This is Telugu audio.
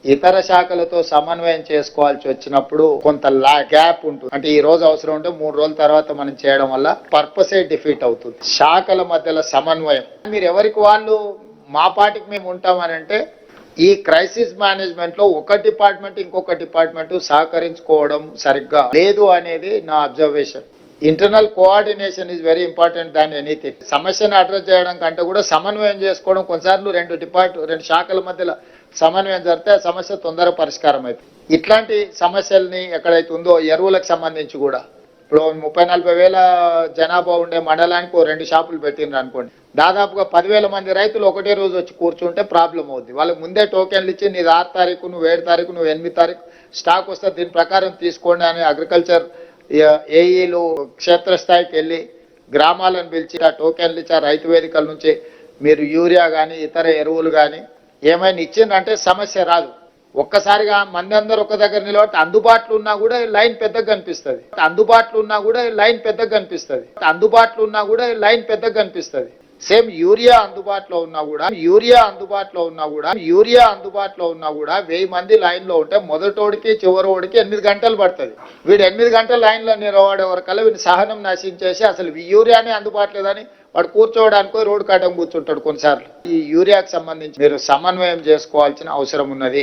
ఇతర శాఖలతో సమన్వయం చేసుకోవాల్సి వచ్చినప్పుడు కొంత గ్యాప్ ఉంటుంది. అంటే ఈ రోజు అవసరం ఉంటే 3 రోజుల తర్వాత మనం చేయడం వల్ల పర్పసే డిఫీట్ అవుతుంది. శాఖల మధ్యలో సమన్వయం, మీరు ఎవరికి వాళ్ళు మా పార్టీకి మేము ఉంటామని అంటే ఈ క్రైసిస్ మేనేజ్మెంట్ లో ఒక డిపార్ట్మెంట్ ఇంకొక డిపార్ట్మెంట్ సహకరించుకోవడం సరిగ్గా లేదు అనేది నా observation. Internal coordination is very important than anything. సమస్యను అడ్రస్ చేయడం కంటే కూడా సమన్వయం చేసుకోవడం, కొన్నిసార్లు రెండు శాఖల మధ్యలో సమన్వయం జరిగితే ఆ సమస్య తొందరగా పరిష్కారం అవుతుంది. ఇట్లాంటి సమస్యల్ని ఎక్కడైతే ఉందో ఎరువులకు సంబంధించి కూడా ఇప్పుడు 30-40 వేల జనాభా ఉండే మండలానికి 2 షాపులు పెట్టిండ్రు అనుకోండి, దాదాపుగా 10,000 మంది రైతులు ఒకటే రోజు వచ్చి కూర్చుంటే ప్రాబ్లం అవుద్ది. వాళ్ళకి ముందే టోకెన్లు ఇచ్చి నీది 6 తారీఖు, నువ్వు 7 తారీఖు, నువ్వు 8 తారీఖు స్టాక్ వస్తే దీని ప్రకారం తీసుకోండి అని అగ్రికల్చర్ ఏఈలు క్షేత్రస్థాయికి వెళ్ళి గ్రామాలను పిలిచి ఆ టోకెన్లు ఇచ్చి ఆ రైతు వేదికల నుంచి మీరు యూరియా కానీ ఇతర ఎరువులు కానీ ఏమైనా ఇచ్చిందంటే సమస్య రాదు. ఒక్కసారిగా మంది అందరూ ఒక దగ్గర నిలబడి అందుబాటులో ఉన్నా కూడా లైన్ పెద్దగా కనిపిస్తుంది. సేమ్ యూరియా అందుబాటులో ఉన్నా కూడా 1000 మంది లైన్ లో ఉంటే మొదటోడికి చివరోడికి 8 గంటలు పడుతుంది. వీడు 8 గంటల లైన్ లో నిలబడే వరకల్లా వీడి సహనం నశించేసి అసలు యూరియానే అందుబాటులేదని వాడు కూర్చోవడానికి రోడ్డు కట్టం కూర్చుంటాడు. కొన్నిసార్లు ఈ యూరియాకి సంబంధించి మీరు సమన్వయం చేసుకోవాల్సిన అవసరం ఉన్నది.